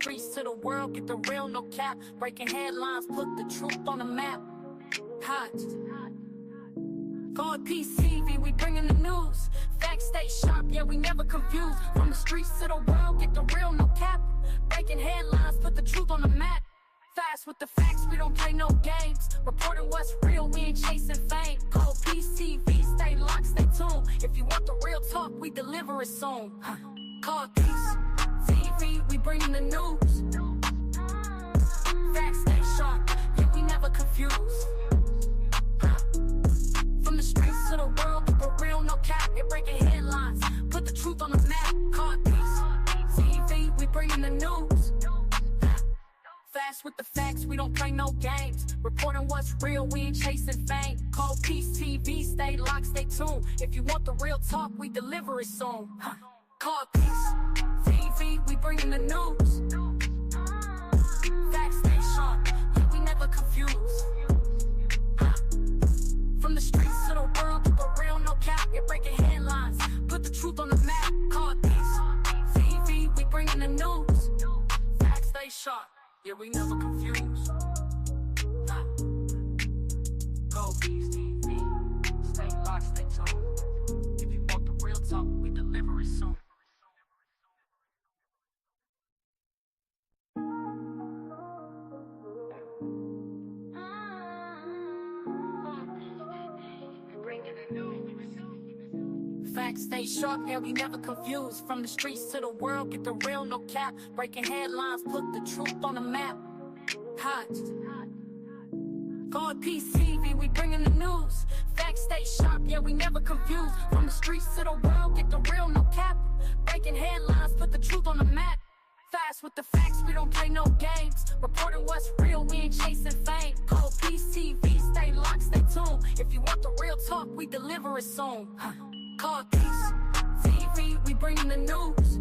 streets to the world, get the real, no cap. Breaking headlines, put the truth on the map. Hot. God PCV, we bringing the news. Facts stay sharp, yeah, we never confused. From the streets to the world, get the real, no cap. Breaking headlines, put the truth on the map. Fast with the facts, we don't play no games. Reporting what's real, we ain't chasing fame. Call PCV, stay locked, stay tuned. If you want the real talk, we deliver it soon. Call Peace TV, we bringing the news. Facts stay sharp, yeah, we never confuse. From the streets to the world, keep it real, no cap. You're breaking headlines, put the truth on the map. Call Peace TV, we bringing the news. Fast with the facts, we don't play no games. Reporting what's real, we ain't chasing fame. Call Peace TV, stay locked, stay tuned. If you want the real talk, we deliver it soon. Call Peace TV, we bringing the news. Facts stay sharp, yeah, we never confuse. From the streets to the world, keep it real, no cap. You're breaking headlines, put the truth on the map. Call Peace TV, we bringing the news. Facts stay sharp, yeah, we never confuse. Go Peace TV, stay locked, stay tuned. If you want the real talk, we deliver it soon. Facts stay sharp, yeah, we never confuse. From the streets to the world, get the real, no cap. Breaking headlines, put the truth on the map. Hot. God PCV, we bringing the news. Facts stay sharp, yeah, we never confuse. From the streets to the world, get the real, no cap. Breaking headlines, put the truth on the map. Fast with the facts, we don't play no games. Reporting what's real, we ain't chasing fame. Call Peace TV, stay locked, stay tuned. If you want the real talk, we deliver it soon. Call Peace TV, we bringing the news.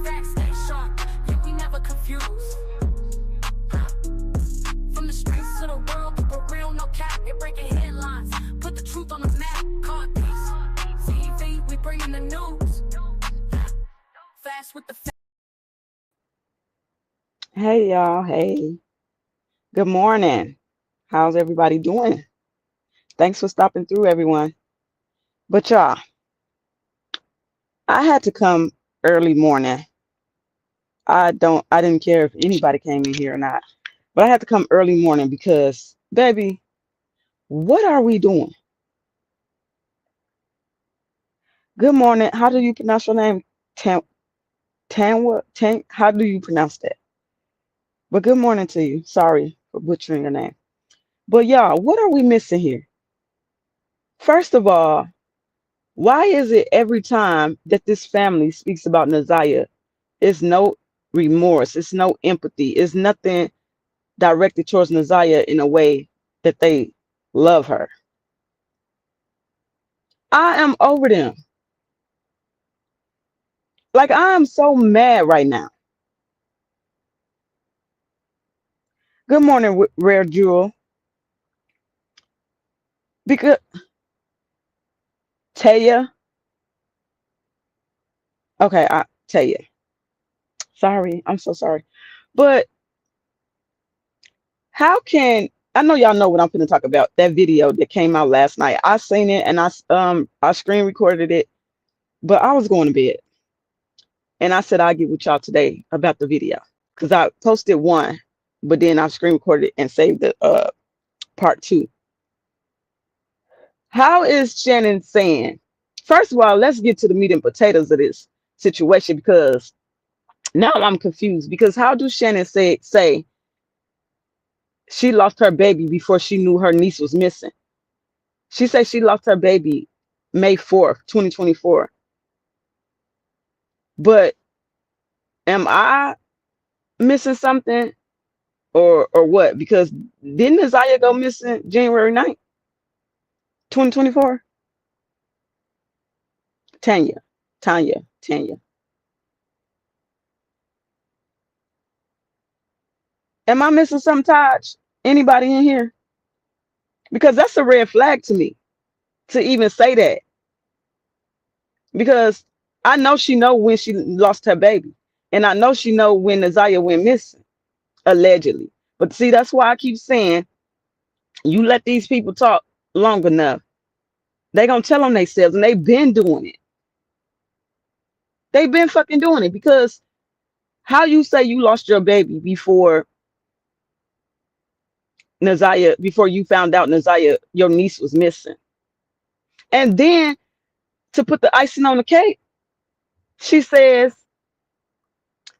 Facts stay sharp, yeah, we never confuse. From the streets to the world, keep it real, no cap. You're breaking headlines, put the truth on the map. Call Peace TV, we bringing the news. Fast with the facts. Hey y'all, hey. Good morning. How's everybody doing? Thanks for stopping through, everyone. But y'all, I had to come early morning. I didn't care if anybody came in here or not, but I had to come early morning because, baby, what are we doing? Good morning. How do you pronounce your name? How do you pronounce that? But good morning to you. Sorry for butchering your name. But y'all, what are we missing here? First of all, why is it every time that this family speaks about Naziah, it's no remorse, it's no empathy, it's nothing directed towards Naziah in a way that they love her? I am over them. Like, I am so mad right now. Good morning, Rare Jewel. Because Taya, okay, Taya. Sorry, I'm so sorry. But how can I know y'all know what I'm going to talk about? That video that came out last night. I seen it and I screen recorded it, but I was going to bed. And I said I'll get with y'all today about the video. Because I posted one, but then I screen recorded it and saved the part 2. How is Shannon saying? First of all, let's get to the meat and potatoes of this situation, because now I'm confused. Because how do Shannon say she lost her baby before she knew her niece was missing? She said she lost her baby May 4th, 2024. But am I missing something or what? Because didn't Naziah go missing January 9th, 2024? Tanya. Am I missing something, Taj? Anybody in here? Because that's a red flag to me to even say that. Because I know she know when she lost her baby. And I know she know when Nazaya went missing, allegedly. But see, that's why I keep saying, you let these people talk long enough, they gonna tell on themselves, and they've been doing it. They've been fucking doing it, because how you say you lost your baby before Nazaya, before you found out Nazaya, your niece, was missing, and then to put the icing on the cake, she says,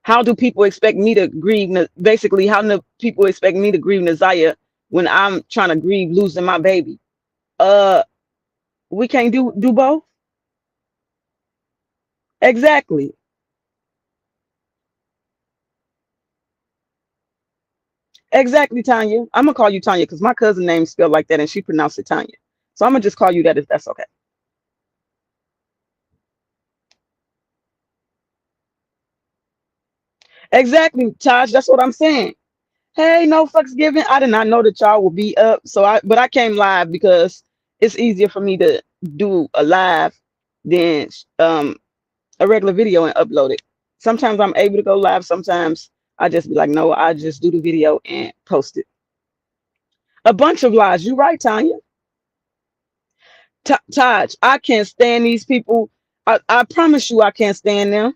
how do people expect me to grieve? Basically, how do people expect me to grieve Nazaya when I'm trying to grieve losing my baby? Uh, we can't do both. Exactly, exactly, Tanya. I'm gonna call you Tanya because my cousin name spelled like that and she pronounced it Tanya. So I'm gonna just call you that if that's okay. Exactly, Taj. That's what I'm saying. Hey, no fucks given. I did not know that y'all would be up. But I came live because it's easier for me to do a live than a regular video and upload it. Sometimes I'm able to go live. Sometimes I just be like, no, I just do the video and post it. A bunch of lies. You right, Tanya. Taj, I can't stand these people. I promise you I can't stand them.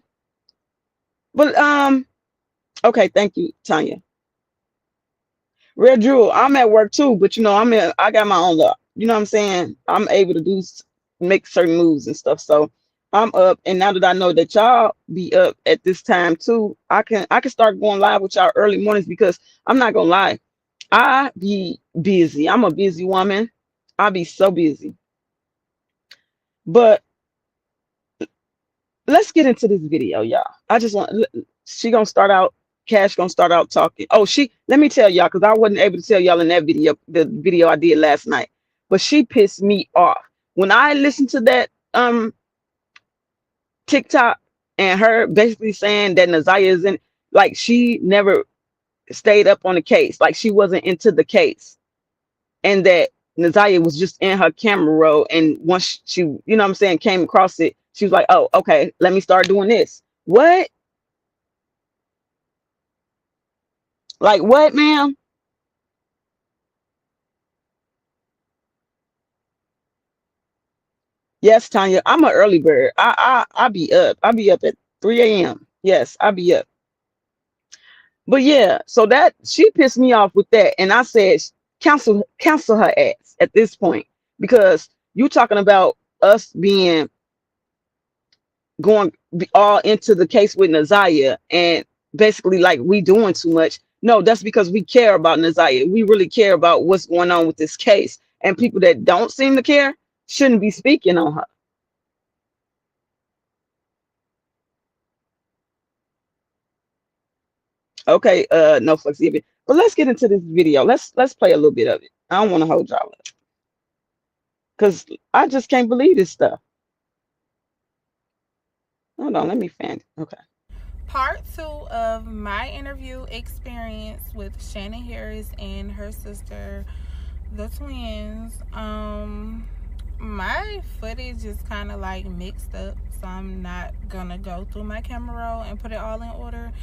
But okay, thank you, Tanya. Red Jewel, I'm at work too, but I got my own luck. You know what I'm saying? I'm able to make certain moves and stuff. So I'm up, and now that I know that y'all be up at this time too, I can start going live with y'all early mornings, because I'm not gonna lie, I be busy. I'm a busy woman. I be so busy. But let's get into this video, y'all. I just want she gonna start out. Cash gonna start out talking. Oh, let me tell y'all, because I wasn't able to tell y'all in that video, the video I did last night. But she pissed me off when I listened to that TikTok, and her basically saying that Nazaya isn't, like, she never stayed up on the case, like she wasn't into the case, and that Nazaya was just in her camera roll, and once she, what I'm saying, came across it, she was like, oh, okay, let me start doing this. What? Like what, ma'am? Yes, Tanya, I'm an early bird. I be up. I be up at 3 a.m. Yes, I be up. But yeah, so that she pissed me off with that, and I said, cancel her ass at this point, because you talking about us being all into the case with Nazaya, and basically like we doing too much. No, that's because we care about Nazaya. We really care about what's going on with this case, and people that don't seem to care shouldn't be speaking on her. Okay, no flexibility. But let's get into this video. Let's play a little bit of it. I don't want to hold y'all up, because I just can't believe this stuff. Hold on, let me fan. Okay. Part 2 of my interview experience with Shannon Harris and her sister, the twins. My footage is kind of like mixed up, so I'm not gonna go through my camera roll and put it all in order.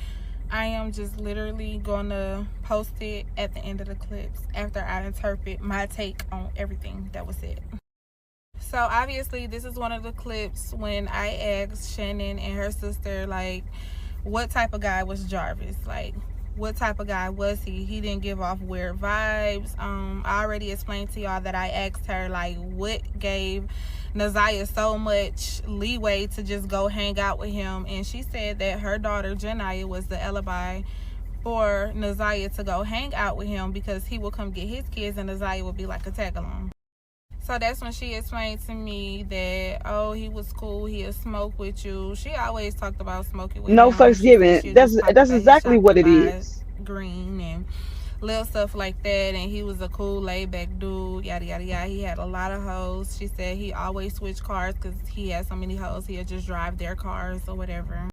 I am just literally gonna post it at the end of the clips after I interpret my take on everything that was said. So obviously this is one of the clips when I asked Shannon and her sister, like, what type of guy was Jarvis? Like, what type of guy was he? He didn't give off weird vibes. I already explained to y'all that I asked her, like, what gave Nazaya so much leeway to just go hang out with him, and she said that her daughter Janaya was the alibi for Nazaya to go hang out with him, because he will come get his kids and Nazaya would be like a tag along. So that's when she explained to me that, oh, he was cool, he'll smoke with you. She always talked about smoking with No him. fucks given. That's exactly what it is. Green and little stuff like that, and he was a cool laid back dude, yada yada yada. He had a lot of hoes. She said he always switched cars because he had so many hoes, he'll just drive their cars or whatever.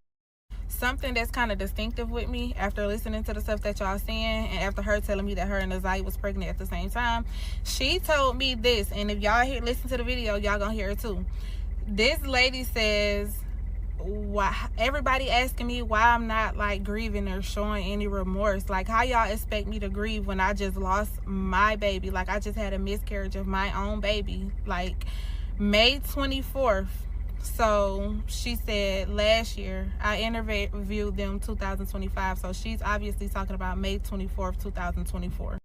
Something that's kind of distinctive with me after listening to the stuff that y'all saying, and after her telling me that her and Nazaya was pregnant at the same time, she told me this, and if y'all listen to the video, y'all gonna hear it too. This lady says, why everybody asking me why I'm not like grieving or showing any remorse. Like, how y'all expect me to grieve when I just lost my baby? Like, I just had a miscarriage of my own baby, like May 24th. So she said last year. I interviewed them 2025, so she's obviously talking about May 24th, 2024.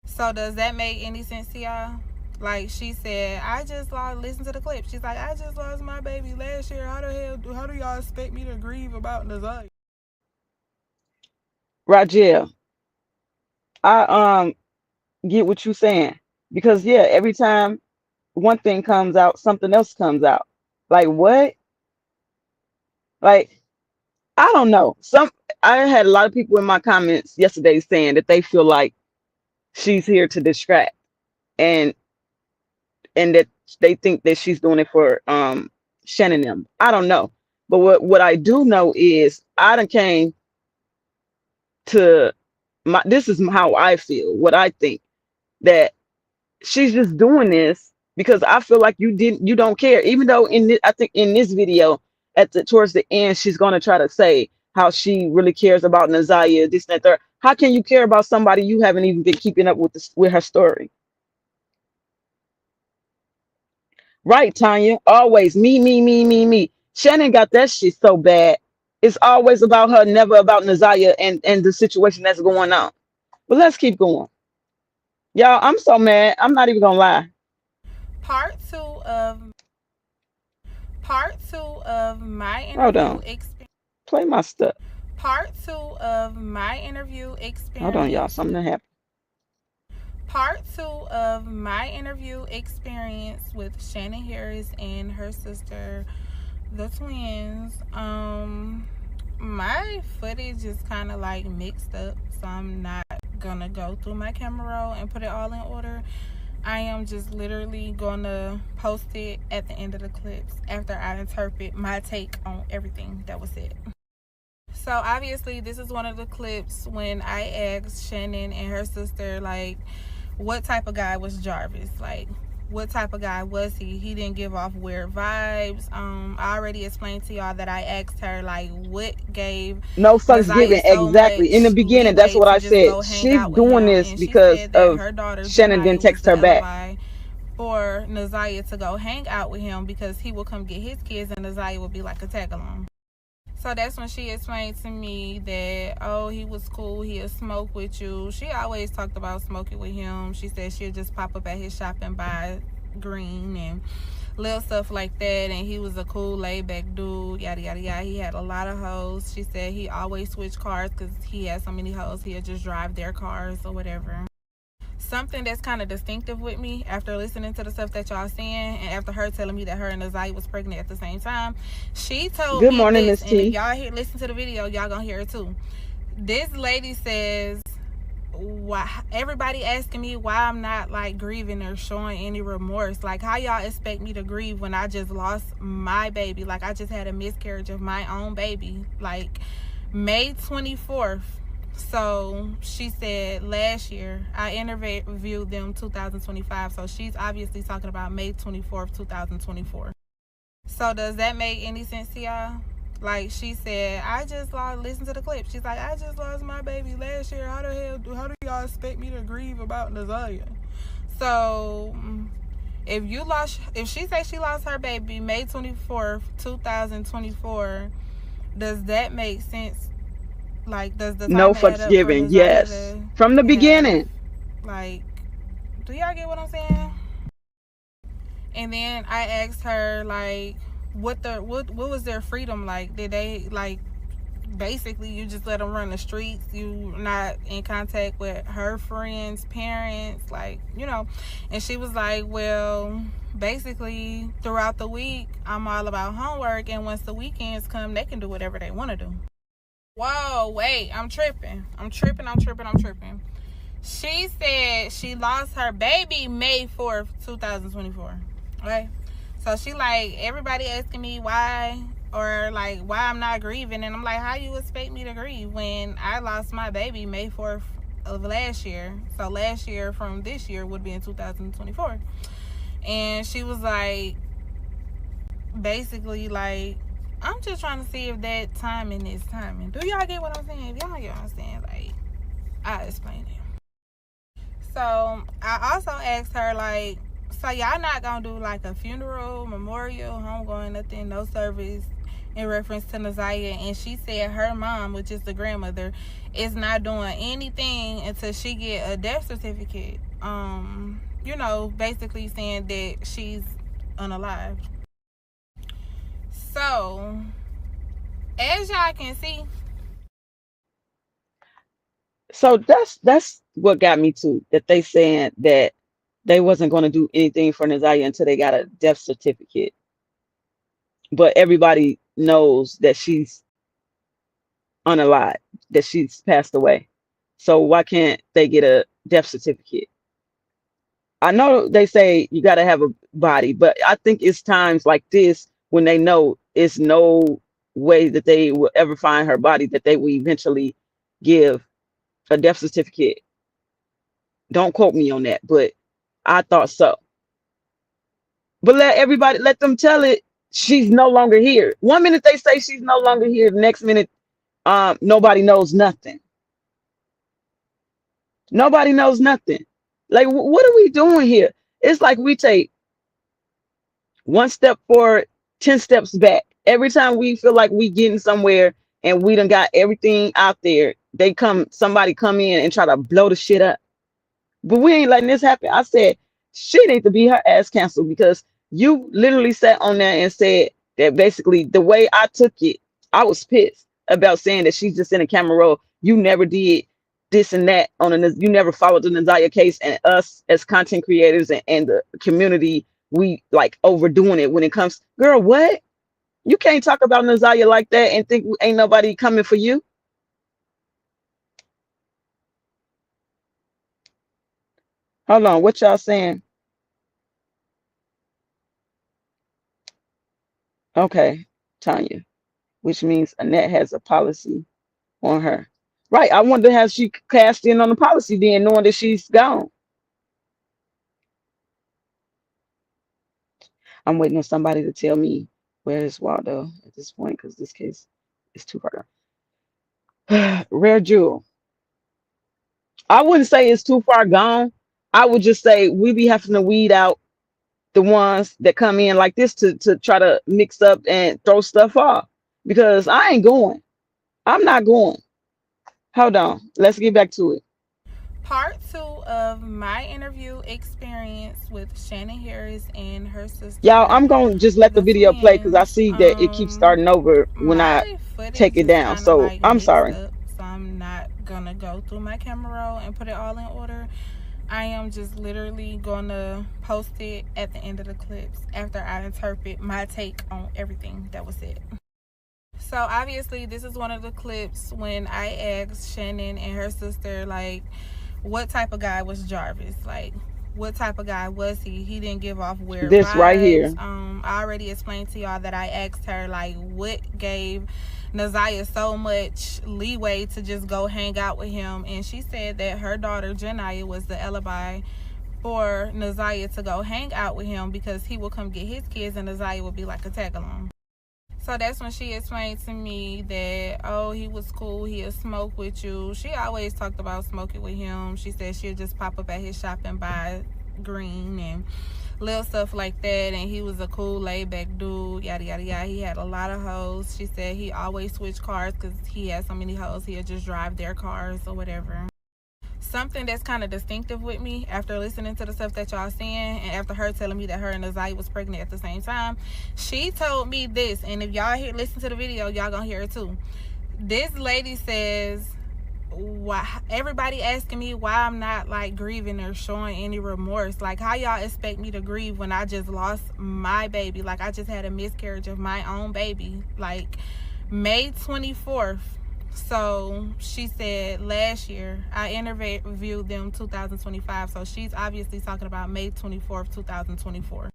So does that make any sense to y'all? Like, she said, I just lost, listen to the clip. She's like, I just lost my baby last year. How do y'all expect me to grieve about Nazaya? Rajel, I get what you're saying. Because yeah, every time one thing comes out, something else comes out. Like what? Like, I don't know. I had a lot of people in my comments yesterday saying that they feel like she's here to distract, and that they think that she's doing it for Shannon them. I don't know. But what I do know is I done came to this is how I feel, what I think, that she's just doing this because I feel like you don't care. Even though I think in this video towards the end, she's gonna try to say how she really cares about Nazaya, this, and that, third. How can you care about somebody you haven't even been keeping up with her story? Right, Tanya. Always me, me, me, me, me. Shannon got that shit so bad. It's always about her, never about Nazaya and the situation that's going on. But let's keep going. Y'all, I'm so mad. I'm not even gonna lie. Part two of my Hold interview on. experience. Play my stuff. Part two of my interview experience. Hold on, y'all. Something happened. Part two of my interview experience with Shannon Harris and her sister, the twins. My footage is kind of like mixed up, so I'm not gonna go through my camera roll and put it all in order. I am just literally gonna post it at the end of the clips after I interpret my take on everything that was said. So obviously this is one of the clips when I asked Shannon and her sister, like, what type of guy was Jarvis? Like, what type of guy was he? He didn't give off weird vibes. I already explained to y'all that I asked her, like, what gave no fucks given. so Exactly. In the beginning, that's what I said. She's doing this and because of her daughter Shannon didn't text her back. For Nazaya to go hang out with him because he will come get his kids and Nazaya will be like a tag along. So that's when she explained to me that, oh, he was cool, he'll smoke with you. She always talked about smoking with him. She said she'll just pop up at his shop and buy green and little stuff like that. And he was a cool, laid-back dude, yada, yada, yada. He had a lot of hoes. She said he always switched cars because he had so many hoes, he'll just drive their cars or whatever. Something that's kind of distinctive with me after listening to the stuff that y'all saying and after her telling me that her and Nazaya was pregnant at the same time, she told me this, and if y'all listen to the video, y'all gonna hear it too. This lady says, why everybody asking me why I'm not like grieving or showing any remorse. Like, how y'all expect me to grieve when I just lost my baby? Like, I just had a miscarriage of my own baby, like May 24th. So she said last year. I interviewed them 2025, so she's obviously talking about May 24th, 2024. So does that make any sense to y'all? Like, she said, I just lost, listen to the clip. She's like, I just lost my baby last year. How do y'all expect me to grieve about Nazaya? So if she said she lost her baby May 24th, 2024, does that make sense? Like, does the no fucks given? Yes, from the beginning. Like, do y'all get what I'm saying? And then I asked her, like, what was their freedom like? Did they, like, basically you just let them run the streets? You not in contact with her friends, parents, like, you know? And she was like, well, basically throughout the week I'm all about homework, and once the weekends come, they can do whatever they want to do. Whoa, wait, I'm tripping. She said she lost her baby May 4th, 2024. Okay? So she like, everybody asking me why, or like why I'm not grieving. And I'm like, how you expect me to grieve when I lost my baby May 4th of last year? So last year from this year would be in 2024. And she was like, basically like, I'm just trying to see if that timing is timing. Do y'all get what I'm saying? If y'all get what I'm saying, like, I'll explain it. So I also asked her, like, so y'all not gonna do like a funeral, memorial, homegoing, nothing, no service in reference to Naziah? And she said her mom, which is the grandmother, is not doing anything until she get a death certificate. You know, basically saying that she's unalive. So, as y'all can see, So that's what got me to that they saying that they wasn't going to do anything for Naziah until they got a death certificate. But everybody knows that she's unalive, that she's passed away. So why can't they get a death certificate? I know they say you got to have a body, but I think it's times like this when they know it's no way that they will ever find her body that they will eventually give a death certificate. Don't quote me on that, but I thought so. But let them tell it she's no longer here. One minute they say she's no longer here, the next minute nobody knows nothing. Nobody knows nothing. Like what are we doing here? It's like we take one step forward, 10 steps back. Every time we feel like we getting somewhere and we done got everything out there, somebody come in and try to blow the shit up. But we ain't letting this happen. I said she needs to be her ass canceled because you literally sat on there and said that basically the way I took it, I was pissed about saying that she's just in a camera roll. You never did this and that you never followed the Naziah case, and us as content creators and the community, we like overdoing it when it comes. Girl, what? You can't talk about Naziah like that and think ain't nobody coming for you. Hold on, what y'all saying? Okay, Tanya, which means Annette has a policy on her. Right. I wonder how she cashed in on the policy then, knowing that she's gone. I'm waiting on somebody to tell me where is Waldo at this point because this case is too far gone. Rare Jewel. I wouldn't say it's too far gone. I would just say we be having to weed out the ones that come in like this to try to mix up and throw stuff off because I ain't going. I'm not going. Hold on. Let's get back to it. part 2 of my interview experience with Shannon Harris and her sister. Y'all, I'm going to just let the video play because I twins. see that it keeps starting over when I My footage take it is down. kinda So like I'm mixed sorry. up, so I'm not gonna go through my camera roll and put it all in order. I am just literally gonna post it at the end of the clips after I interpret my take on everything that was said. So obviously this is one of the clips when I asked Shannon and her sister, like, what type of guy was Jarvis? Like, what type of guy was he? He didn't give off weird This vibes. right here. I already explained to y'all that I asked her, like, what gave Naziah so much leeway to just go hang out with him, and she said that her daughter Janiah was the alibi for Naziah to go hang out with him because he would come get his kids and Naziah would be like a tag along. So that's when she explained to me that, oh, he was cool, he'll smoke with you. She always talked about smoking with him. She said she'll just pop up at his shop and buy green and little stuff like that. And he was a cool, laid-back dude, yada, yada, yada. He had a lot of hoes. She said he always switched cars because he had so many hoes, he'll just drive their cars or whatever. Something that's kind of distinctive with me after listening to the stuff that y'all saying and after her telling me that her and Naziah was pregnant at the same time, she told me this, and if y'all listen to the video, y'all gonna hear it too. This lady says, why everybody asking me why I'm not like grieving or showing any remorse. Like, how y'all expect me to grieve when I just lost my baby? Like, I just had a miscarriage of my own baby, like May 24th. So she said last year, I interviewed them 2025, so she's obviously talking about May 24th 2024.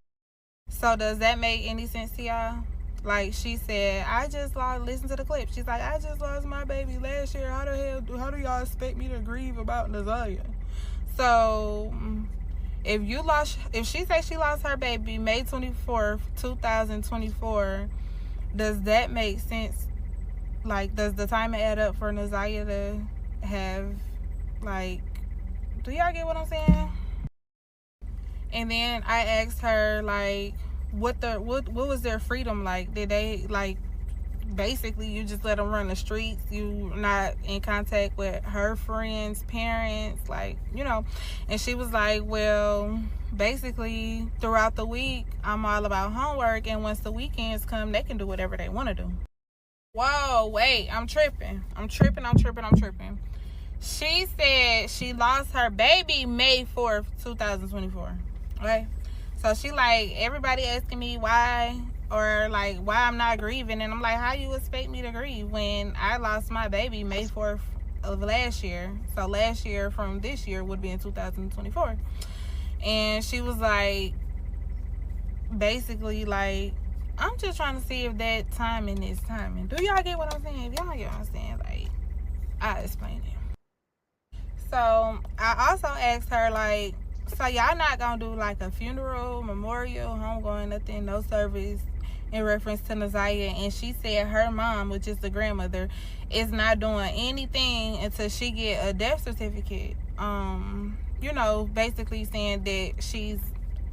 So does that make any sense to y'all? Like, she said, I just lost, listen to the clip, she's like, I just lost my baby last year. How do y'all expect me to grieve about Naziah? So if she said she lost her baby May 24th 2024, Does that make sense? Like, does the time add up for Nazaya to have, like, do y'all get what I'm saying? And then I asked her, like, what was their freedom like? Did they, like, basically you just let them run the streets, you not in contact with her friends, parents, like, you know? And she was like, well, basically throughout the week I'm all about homework, and once the weekends come they can do whatever they want to do. Whoa, wait, I'm tripping. She said she lost her baby May 4th 2024. Okay, so she like, everybody asking me why, or like why I'm not grieving, and I'm like, how you expect me to grieve when I lost my baby May 4th of last year? So last year from this year would be in 2024. And she was like, basically like, I'm just trying to see if that timing is timing. Do y'all get what I'm saying? If y'all get what I'm saying, like, I'll explain it. So I also asked her, like, so y'all not gonna do like a funeral, memorial, homegoing, nothing, no service in reference to Nazaya? And she said her mom, which is the grandmother, is not doing anything until she get a death certificate. You know, basically saying that she's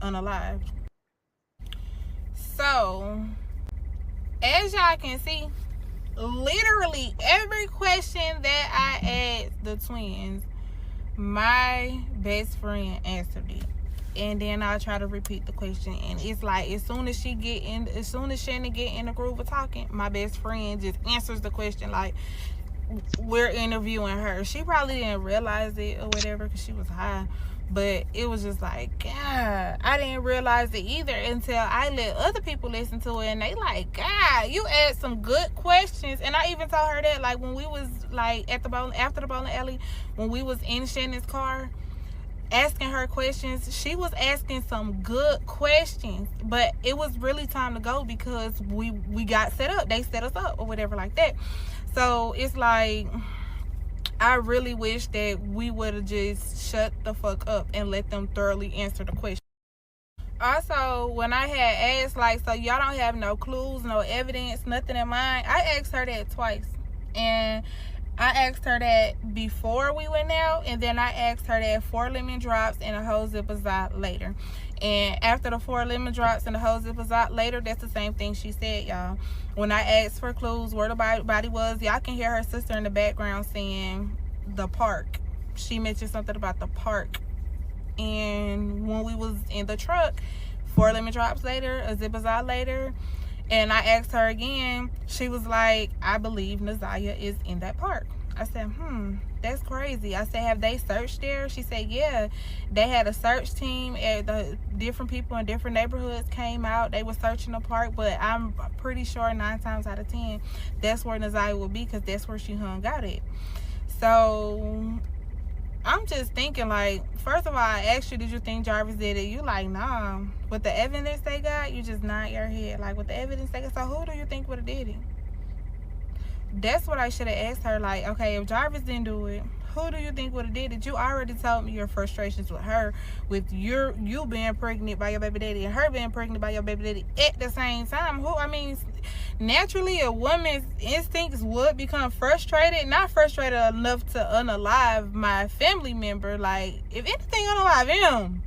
unalive. So as y'all can see, literally every question that I asked the twins, my best friend answered it. And then I try to repeat the question, and it's like, as soon as Shannon get in the groove of talking, my best friend just answers the question like we're interviewing her. She probably didn't realize it or whatever because she was high, but it was just like, God, I didn't realize it either until I let other people listen to it, and they like, God, you asked some good questions. And I even told her that, like, when we was like after the bowling alley, when we was in Shannon's car asking her questions, she was asking some good questions, but it was really time to go because we got set up. They set us up or whatever like that. So it's like, I really wish that we would have just shut the fuck up and let them thoroughly answer the question. Also, when I had asked, like, so y'all don't have no clues, no evidence, nothing in mind, I asked her that twice. And I asked her that before we went out, and then I asked her that 4 lemon drops and a whole zip-a-zot later. And after the 4 lemon drops and the whole zip-a-zot later, that's the same thing she said, y'all. When I asked for clues where the body was, y'all can hear her sister in the background saying the park. She mentioned something about the park. And when we was in the truck, 4 lemon drops later, a zip-a-zot later, and I asked her again, she was like, I believe Nazaya is in that park. I said, that's crazy. I said, have they searched there? She said, yeah. They had a search team, and the different people in different neighborhoods came out. They were searching the park, but I'm pretty sure 9 times out of 10, that's where Nazaya will be, because that's where she hung out at. So I'm just thinking, like, first of all, I asked you, did you think Jarvis did it? You like, nah. With the evidence they got, you just nod your head. Like, with the evidence they got, so who do you think would have did it? That's what I should have asked her. Like, okay, if Jarvis didn't do it, who do you think would have did it? You already told me your frustrations with her, with you being pregnant by your baby daddy and her being pregnant by your baby daddy at the same time. Naturally, a woman's instincts would become frustrated. Not frustrated enough to unalive my family member. Like, if anything, unalive him.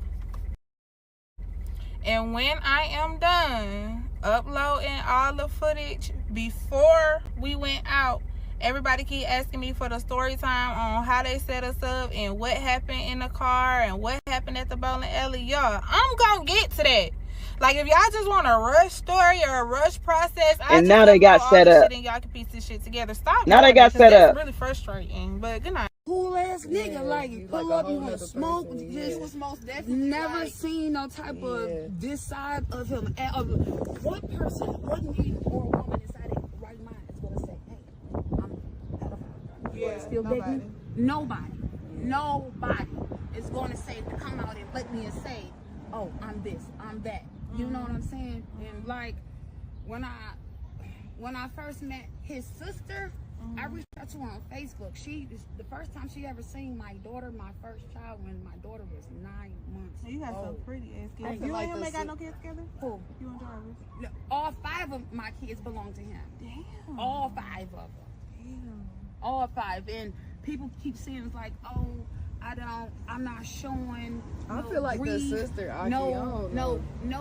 And when I am done uploading all the footage before we went out, everybody keep asking me for the story time on how they set us up and what happened in the car and what happened at the bowling alley. Y'all, I'm gonna get to that. Like, if y'all just want a rush story or a rush process, and now they got set up, and y'all can piece this shit together. Stop. Now they got set up. It's really frustrating. But good night. Cool ass nigga, like, you pull up, you want to smoke, just never seen no type of this side of him. What person, what man or woman inside their right mind is gonna say, hey, I'm pedophile? Still dating? Nobody is gonna say, to come out and let me and say, oh, I'm this, I'm that. You know what I'm saying? And like, when I first met his sister, I reached out to her on Facebook. She is the first time she ever seen my daughter, my first child, when my daughter was 9 months You got some old. pretty ass I kids. feel You like and him the ain't got si- no kids together? Who? You and Jarvis? No, all 5 of my kids belong to him. Damn. All 5 of them. Damn. All 5. And people keep saying it's like, oh, I'm not showing. I no feel like the grief, sister. no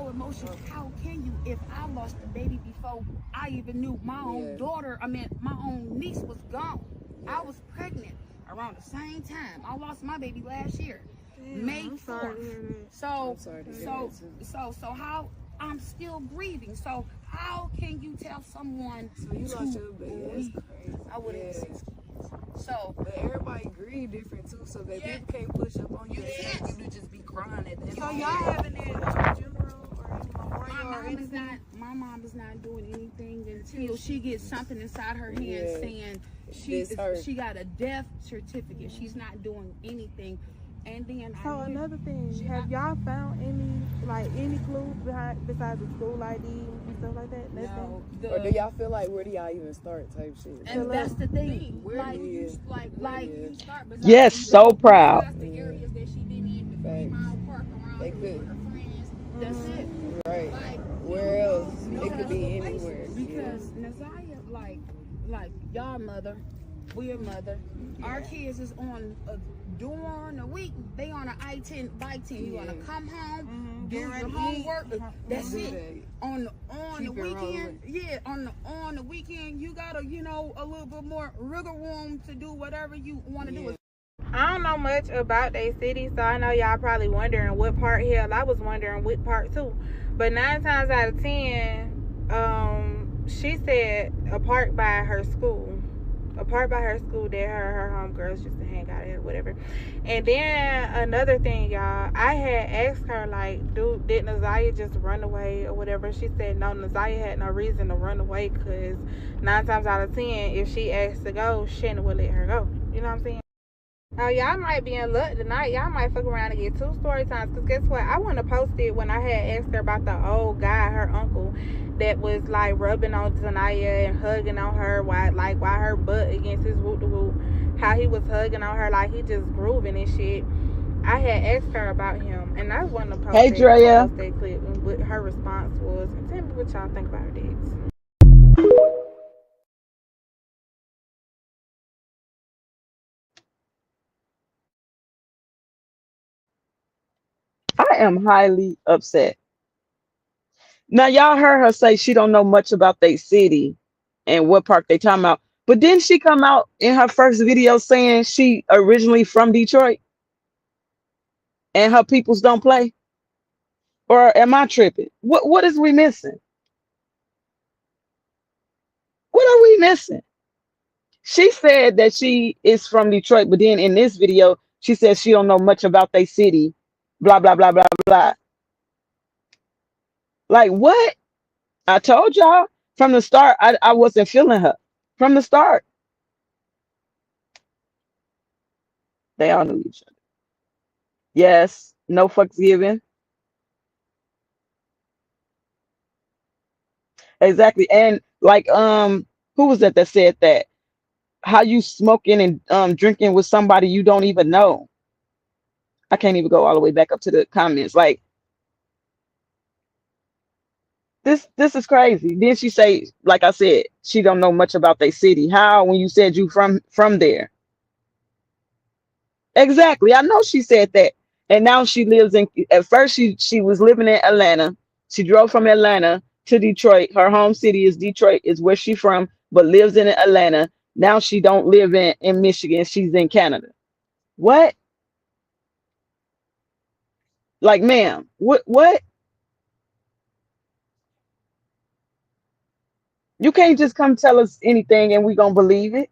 emotions. How can you? If I lost a baby before I even knew my own daughter, my own niece was gone. I was pregnant around the same time. I lost my baby last year, May 4th. So how I'm still grieving. So how can you tell someone? So you lost your baby. That's crazy. I would have 6 kids. So, but everybody grieve different too. So that people can't push up on you and expect you to just be crying at the end. So y'all having it funeral or any memorial or anything? My mom is not doing anything until she gets something inside her hand saying she got a death certificate. She's not doing anything. And then So another thing, have y'all found any clues besides the school ID and stuff like that? No. Or do y'all feel like where do y'all even start type shit? And that's the thing. Where do you start? Yes, so proud. That's the areas that she didn't even 3 mile park around They with could. her friends. That's it. Right. Like, where else? No, It could be anywhere. Because Nazaya, like y'all mother, we're mother. Our kids is on during the week. They on an I-10 bike team. You wanna come home, do your homework. That's it. On the weekend, on the weekend, you got a little bit more wiggle room to do whatever you want to do. I don't know much about their city, so I know y'all probably wondering what part. Hell, I was wondering what part too. But 9 times out of 10, she said a park by her school. A park by her school that her homegirls used to hang out at, whatever. And then another thing, y'all, I had asked her, like, did Nazaya just run away or whatever? She said no, Nazaya had no reason to run away, because 9 times out of 10, if she asked to go, Shannon would let her go. You know what I'm saying? Now, y'all might be in luck tonight. Y'all might fuck around and get 2 story times. Because guess what? I want to post it when I had asked her about the old guy, her uncle, that was like rubbing on Zanaya and hugging on her while her butt against his whoop-de-whoop. How he was hugging on her like he just grooving and shit. I had asked her about him. And I want to post, Hey, Drea. that clip and what her response was. And tell me what y'all think about it. I am highly upset. Now y'all heard her say she don't know much about their city and what park they talking about. But didn't she come out in her first video saying she originally from Detroit and her peoples don't play? Or am I tripping? What is we missing? What are we missing? She said that she is from Detroit, but then in this video, she says she don't know much about their city. Blah, blah, blah, blah, blah. Like what? I told y'all from the start, I wasn't feeling her. From the start. They all knew each other. Yes, no fucks given. Exactly. And like who was that said that? How you smoking and drinking with somebody you don't even know? I can't even go all the way back up to the comments. Like this is crazy. Then she say, like I said, she don't know much about their city. How when you said you from there? Exactly. I know she said that. And now she lives in, at first she was living in Atlanta. She drove from Atlanta to Detroit. Her home city is Detroit, is where she from, but lives in Atlanta. Now she don't live in Michigan. She's in Canada. What? Like, ma'am, what? You can't just come tell us anything and we gonna believe it.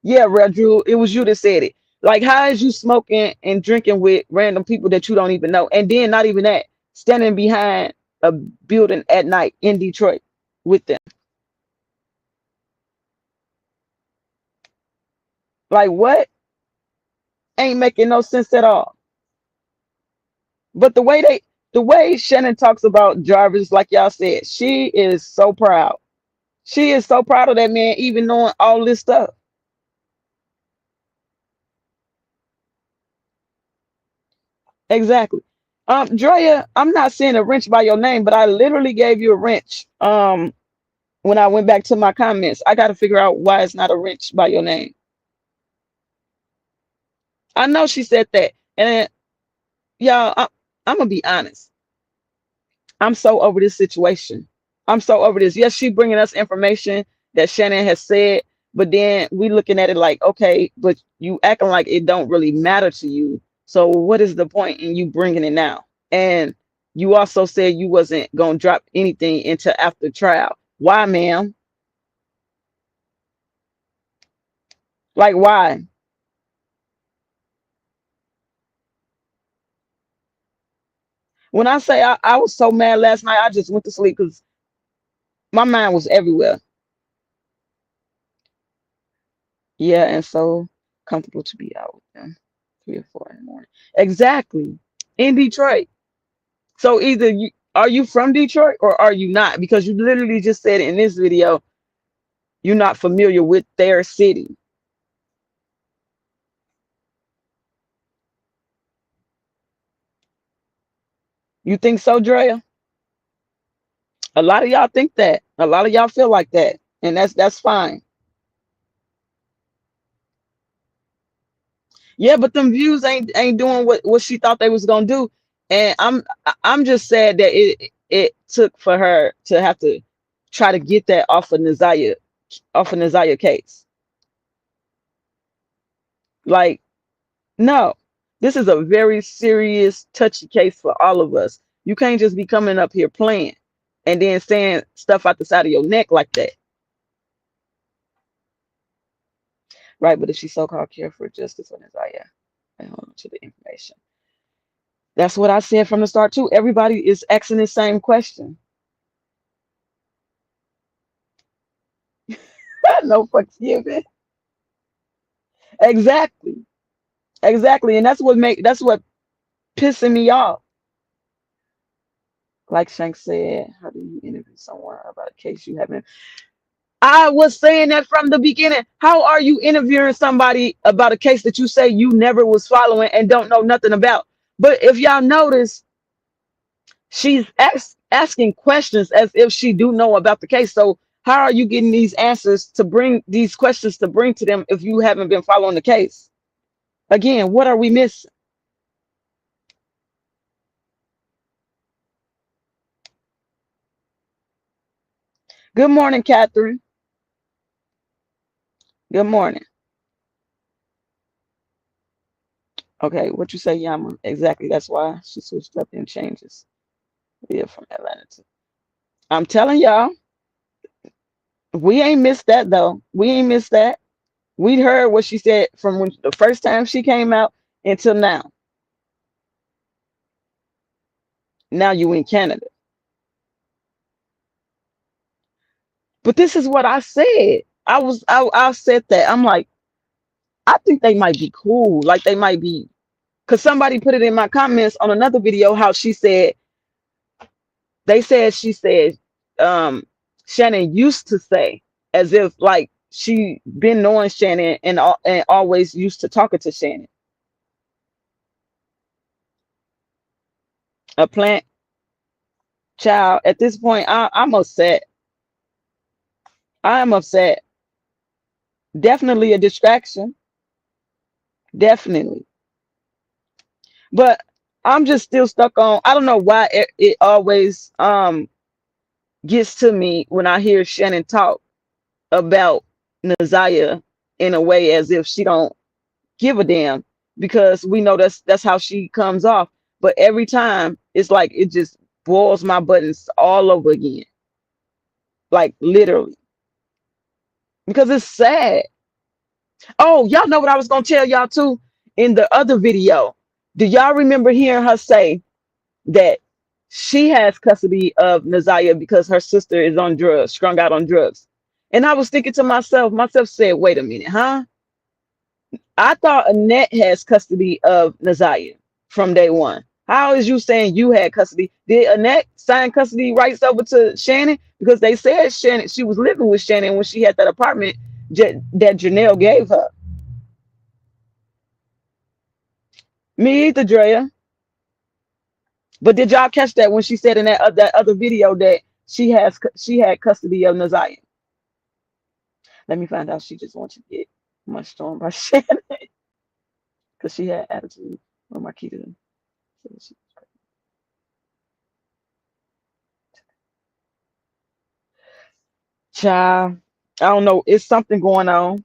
Yeah, Red Drew, it was you that said it. Like, how is you smoking and drinking with random people that you don't even know? And then not even that, standing behind a building at night in Detroit with them. Like, what? Ain't making no sense at all. But the way Shannon talks about Jarvis, like y'all said, she is so proud. She is so proud of that man, even knowing all this stuff. Exactly. Drea, I'm not saying a wrench by your name, but I literally gave you a wrench. When I went back to my comments, I got to figure out why it's not a wrench by your name. I know she said that, and y'all, I'm gonna be honest. I'm so over this situation. I'm so over this. Yes, she bringing us information that Shannon has said, but then we looking at it like, okay, but you acting like it don't really matter to you. So what is the point in you bringing it now? And you also said you wasn't gonna drop anything into after trial. Why, ma'am? Like why? When I say I was so mad last night, I just went to sleep because my mind was everywhere. Yeah, and so comfortable to be out with them 3 or 4 in the morning. Exactly. In Detroit. So either you are you from Detroit or are you not? Because you literally just said in this video you're not familiar with their city. You think so, Drea? A lot of y'all think that. A lot of y'all feel like that. And that's fine. Yeah, but them views ain't doing what she thought they was gonna do. And I'm just sad that it took for her to have to try to get that off of Nazaya case. Like, no, this is a very serious, touchy case for all of us. You can't just be coming up here playing and then saying stuff out the side of your neck like that. Right, but if she so-called care for justice for Nazaya, I hold on to the information. That's what I said from the start too. Everybody is asking the same question. No fucks given. Exactly. Exactly. And that's what pissing me off. Like Shank said, how do you interview someone about a case you haven't? I was saying that from the beginning. How are you interviewing somebody about a case that you say you never was following and don't know nothing about? But if y'all notice, she's asking questions as if she do know about the case. So how are you getting these answers to bring these questions to bring to them if you haven't been following the case? Again, what are we missing? Good morning, Catherine. Good morning. Okay, what you say, Yama? Exactly. That's why she switched up and changes. Yeah, from Atlanta to. I'm telling y'all, we ain't missed that though. We ain't missed that. We heard what she said from when the first time she came out until now. Now you in Canada. But this is what I said. I said that. I'm like, I think they might be cool. Like they might be, because somebody put it in my comments on another video how she said, she said, um, Shannon used to say, as if like she been knowing Shannon and always used to talking to Shannon. A plant child. At this point, I'm upset. I am upset. Definitely a distraction. Definitely. But I'm just still stuck on. I don't know why it always gets to me when I hear Shannon talk about Nazaya in a way as if she don't give a damn, because we know that's how she comes off. But every time it's like it just boils my buttons all over again. Like literally. Because it's sad. Oh, y'all know what I was gonna tell y'all too in the other video. Do y'all remember hearing her say that she has custody of Nazaya because her sister is on drugs, strung out on drugs? And I was thinking to myself said, wait a minute, huh? I thought Annette has custody of Nazaya from day one. How is you saying you had custody? Did Annette sign custody rights over to Shannon? Because they said Shannon, she was living with Shannon when she had that apartment that Janelle gave her. Me either, Drea. But did y'all catch that when she said in that other video that she had custody of Naziah? Let me find out. She just wants to get much storm by Shannon because she had attitude. Where my key to them? Child, I don't know. It's something going on.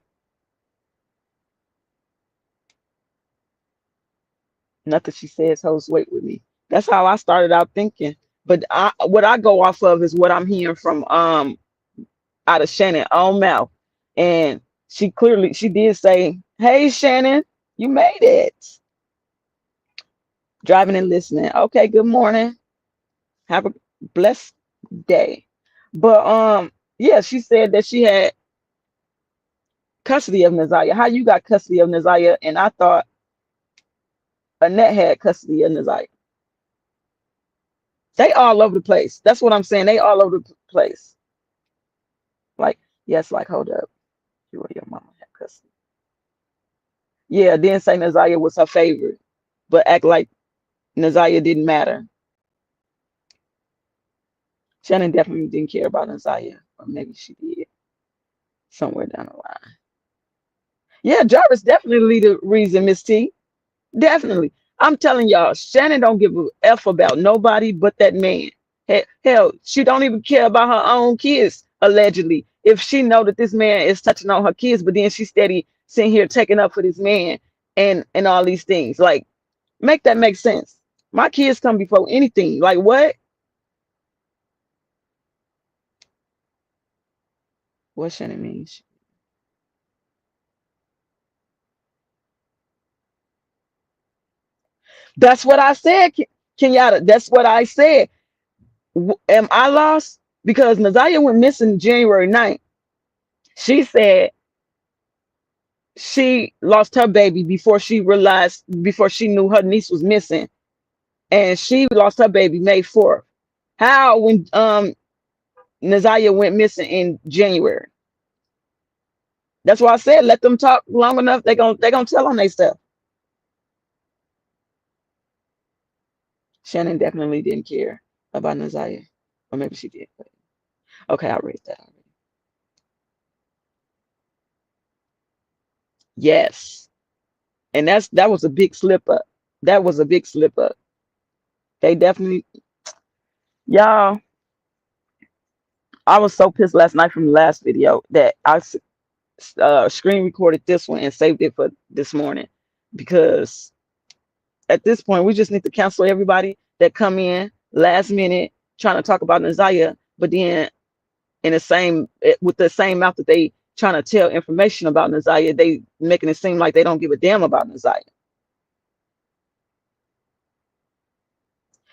Nothing she says holds weight with me. That's how I started out thinking. But what I go off of is what I'm hearing from out of Shannon's own mouth. And she did say, "Hey Shannon, you made it. Driving and listening. Okay, good morning. Have a blessed day." But yeah, she said that she had custody of Naziah. How you got custody of Naziah? And I thought Annette had custody of Naziah. They all over the place. That's what I'm saying. They all over the place. Like, yes, like hold up. You or your mama had custody. Yeah, then say Naziah was her favorite, but act like Naziah didn't matter. Shannon definitely didn't care about Naziah, or maybe she did somewhere down the line. Yeah, Jarvis definitely the reason, Miss T. Definitely. I'm telling y'all, Shannon don't give a F about nobody but that man. Hell, she don't even care about her own kids, allegedly. If she know that this man is touching on her kids, but then she steady sitting here taking up for this man and all these things. Like, make that make sense. My kids come before anything. Like what? What Shannon means? That's what I said, Kenyatta. That's what I said. Am I lost? Because Naziah went missing January 9th. She said she lost her baby before she knew her niece was missing. And she lost her baby May 4th. How when Naziah went missing in January? That's why I said let them talk long enough. They gonna tell on themselves. Shannon definitely didn't care about Naziah. Or maybe she did. But okay, I read that already. Yes. And that was a big slip up. That was a big slip up. They definitely, y'all. I was so pissed last night from the last video that I screen recorded this one and saved it for this morning because at this point we just need to cancel everybody that come in last minute trying to talk about Naziah, but then in the same with the same mouth that they trying to tell information about Naziah, they making it seem like they don't give a damn about Naziah.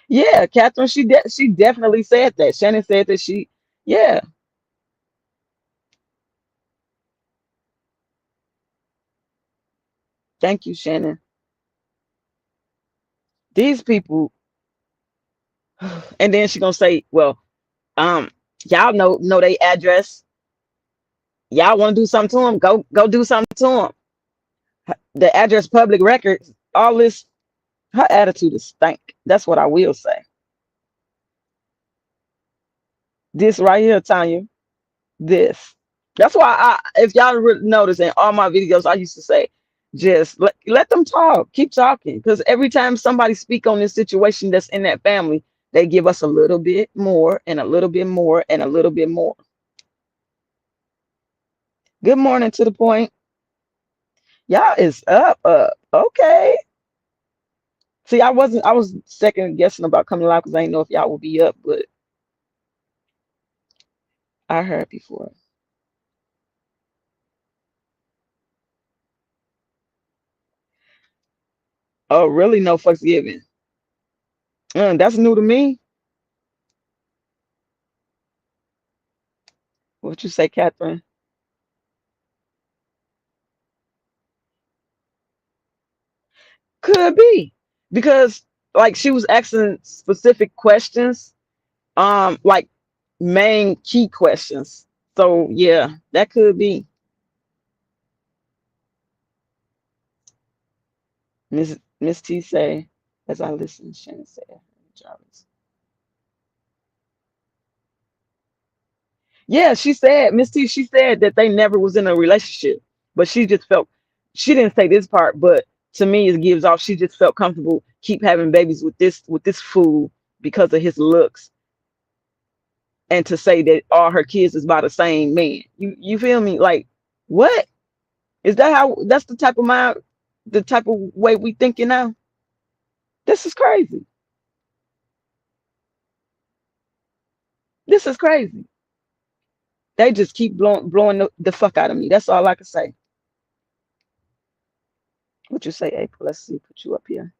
Yeah, Catherine, she definitely said that. Shannon said that yeah. Thank you, Shannon. These people, and then she gonna say, well, um, y'all know their address. Y'all want to do something to them? Go do something to them. The address, public records, all this. Her attitude is stank. That's what I will say. This right here, Tanya. This. That's why if y'all notice in all my videos, I used to say, just let them talk. Keep talking. Because every time somebody speak on this situation that's in that family, they give us a little bit more and a little bit more and a little bit more. Good morning to the point. Y'all is up. Okay. See, I was second guessing about coming live because I didn't know if y'all would be up, but I heard before. Oh, really? No fucks given. That's new to me. What you say, Catherine? Could be because like she was asking specific questions, like main key questions. So yeah, that could be. Miss T say, as I listen, Shannon said, Jarvis. Yeah, she said, Miss T, she said that they never was in a relationship, but she just felt, she didn't say this part, but to me it gives off she just felt comfortable keep having babies with this fool because of his looks, and to say that all her kids is by the same man. You feel me? Like, what? Is that how that's the type of mind, the type of way we thinking now? This is crazy. This is crazy. They just keep blowing the fuck out of me. That's all I can say. What you say, April? Let's see, put you up here.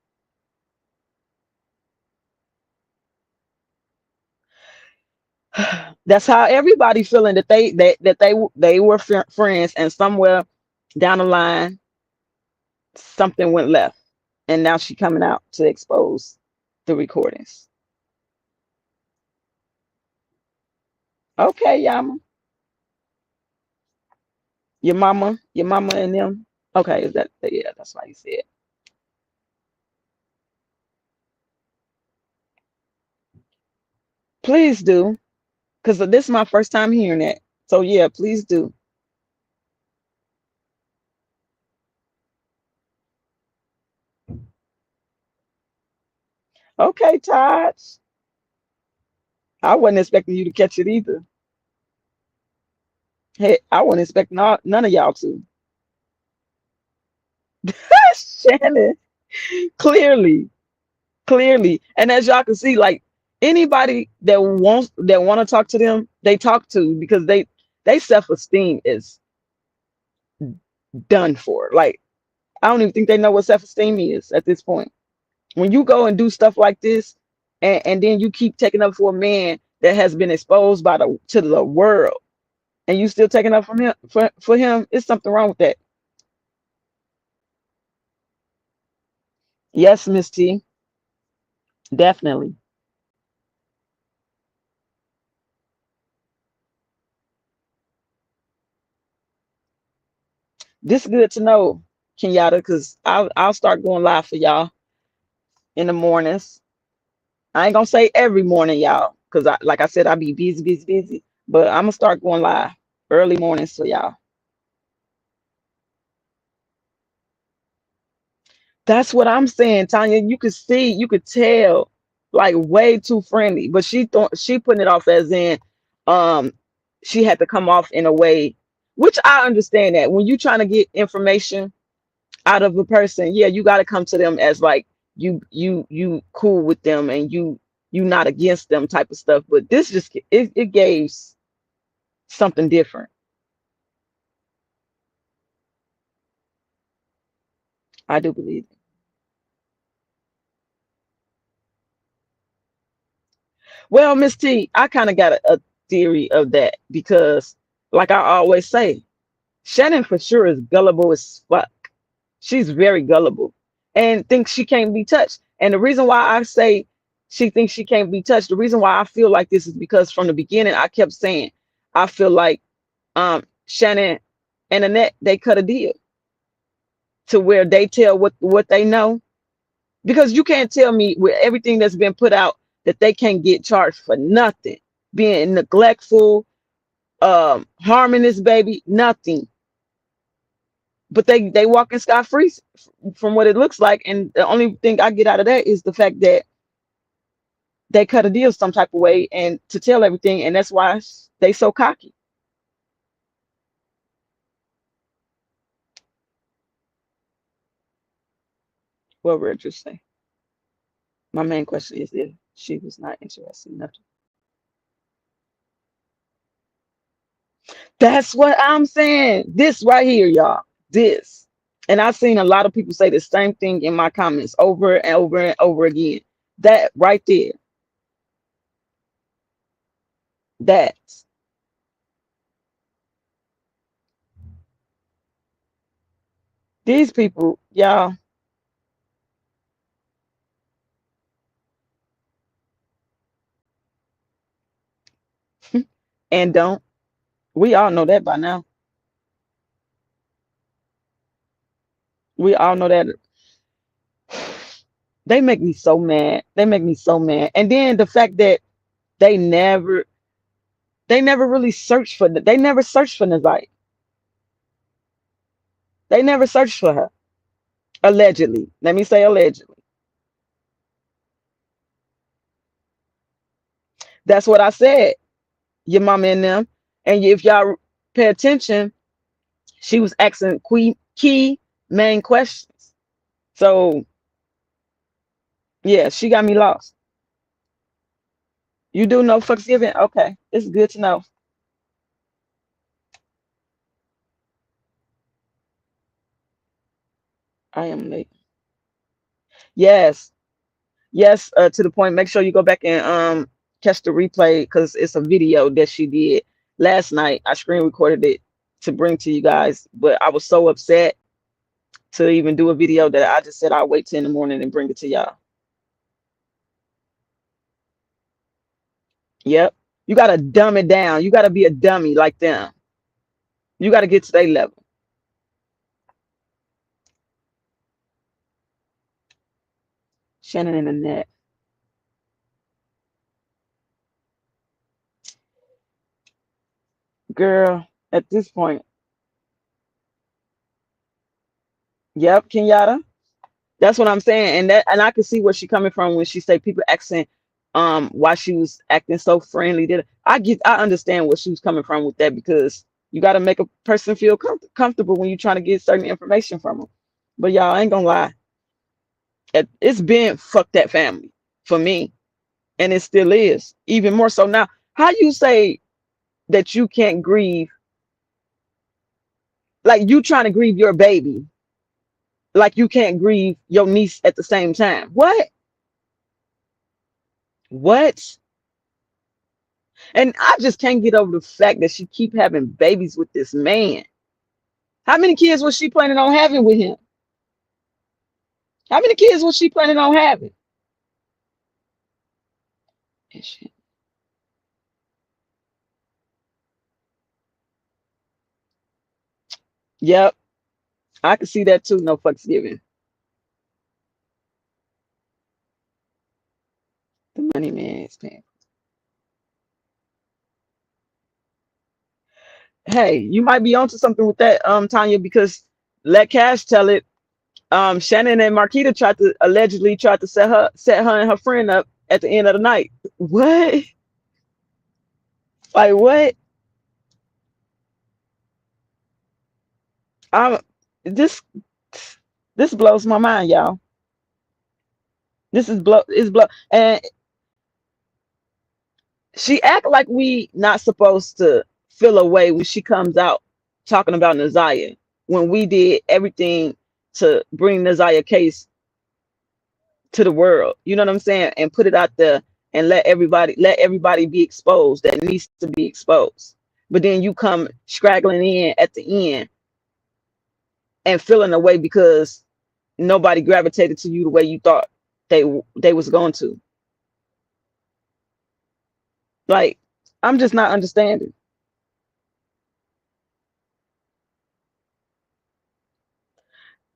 That's how everybody feeling that they were friends, and somewhere down the line something went left, and now she coming out to expose the recordings. Okay, Yama, your mama and them. Okay, is that yeah? That's why you said. Please do, because this is my first time hearing that. So yeah, please do. Okay, Todd. I wasn't expecting you to catch it either. Hey, I wasn't expecting none of y'all to. Shannon, clearly, clearly, and as y'all can see, like anybody that want to talk to them, they talk to because they self esteem is done for. Like I don't even think they know what self esteem is at this point. When you go and do stuff like this, and then you keep taking up for a man that has been exposed by the to the world, and you still taking up from him for him, it's something wrong with that. Yes, Miss T, definitely. This is good to know, Kenyatta, because I'll start going live for y'all in the mornings. I ain't gonna say every morning, y'all, because like I said, I be busy, busy, busy. But I'm gonna start going live early mornings for y'all. That's what I'm saying, Tanya. You could see, you could tell, like way too friendly. But she thought she putting it off as in, um, she had to come off in a way, which I understand that when you trying to get information out of a person, yeah, you got to come to them as like you cool with them, and you not against them type of stuff. But this just it gave something different. I do believe it. Well, Miss T, I kind of got a theory of that because, like I always say, Shannon for sure is gullible as fuck. She's very gullible and thinks she can't be touched. And the reason why I say she thinks she can't be touched, the reason why I feel like this is because from the beginning I kept saying I feel like Shannon and Annette, they cut a deal to where they tell what they know, because you can't tell me with everything that's been put out that they can't get charged for nothing, being neglectful, harming this baby, nothing. But they walking scot free from what it looks like, and the only thing I get out of that is the fact that they cut a deal some type of way and to tell everything, and that's why they so cocky. Well, we're interesting. My main question is if she was not interested enough. That's what I'm saying. This right here, y'all. This. And I've seen a lot of people say the same thing in my comments over and over and over again. That right there. That. These people, y'all, and don't. We all know that by now. We all know that. They make me so mad. They make me so mad. And then the fact that they never they never really searched for they never searched for Nazaya. They never searched for her. Allegedly. Let me say allegedly. That's what I said. Your mama and them. And if y'all pay attention, she was asking key main questions. So yeah, she got me lost. You do know fucks given? Okay. It's good to know. I am late. Yes. Yes, to the point. Make sure you go back and catch the replay because it's a video that she did last night. I screen recorded it to bring to you guys, but I was so upset to even do a video that I just said I'll wait till in the morning and bring it to y'all. Yep. You gotta dumb it down. You gotta be a dummy like them. You gotta get to their level. Shannon and Annette. Girl, at this point, yep, Kenyatta. That's what I'm saying. And I could see where she coming from when she say people asking why she was acting so friendly. Did I understand where she was coming from with that because you got to make a person feel comfortable when you're trying to get certain information from them. But y'all I ain't gonna lie. It's been fuck that family for me. And it still is. Even more so now. How you say that you can't grieve like you trying to grieve your baby like you can't grieve your niece at the same time? What? And I just can't get over the fact that she keep having babies with this man. How many kids was she planning on having with him? How many kids was she planning on having? Yep, I can see that too. No fucks given. The money man is paying. Hey, you might be onto something with that, Tanya, because let Cash tell it. Shannon and Marquita allegedly tried to set her and her friend up at the end of the night. What? Like what? I'm this this blows my mind, y'all. This is blow and she act like we not supposed to feel a way when she comes out talking about Nazaya when we did everything to bring Nazaya case to the world. You know what I'm saying? And put it out there and let everybody be exposed that needs to be exposed. But then you come straggling in at the end and feeling away because nobody gravitated to you the way you thought they was going to. Like, I'm just not understanding.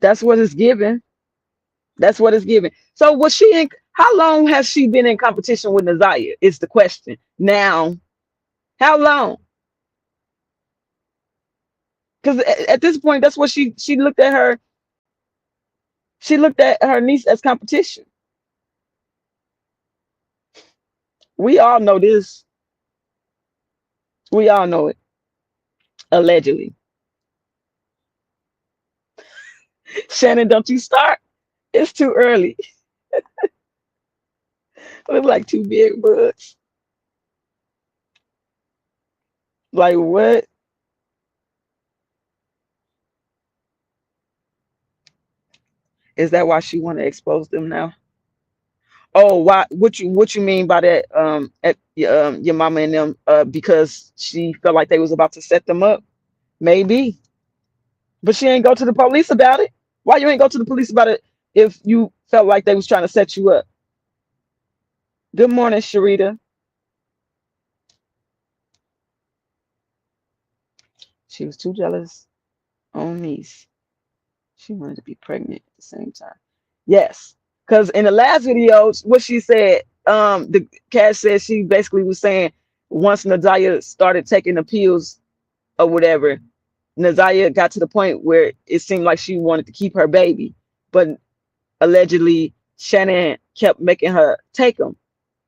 That's what it's given. That's what it's given. So was she in how long has she been in competition with Nazaya? Is the question. Now, how long? Because at this point, that's what she looked at her. She looked at her niece as competition. We all know this. We all know it. Allegedly. Shannon, don't you start. It's too early. Look like two big bugs. Like what? Is that why she want to expose them now? Oh, why? What you mean by that? At your mama and them, because she felt like they was about to set them up. Maybe, but she ain't go to the police about it. Why you ain't go to the police about it if you felt like they was trying to set you up? Good morning, Sharita. She was too jealous on niece. She wanted to be pregnant at the same time. Yes. Because in the last video, what she said, the cat said she basically was saying once Nadia started taking the pills or whatever, Nadia got to the point where it seemed like she wanted to keep her baby. But allegedly, Shannon kept making her take them.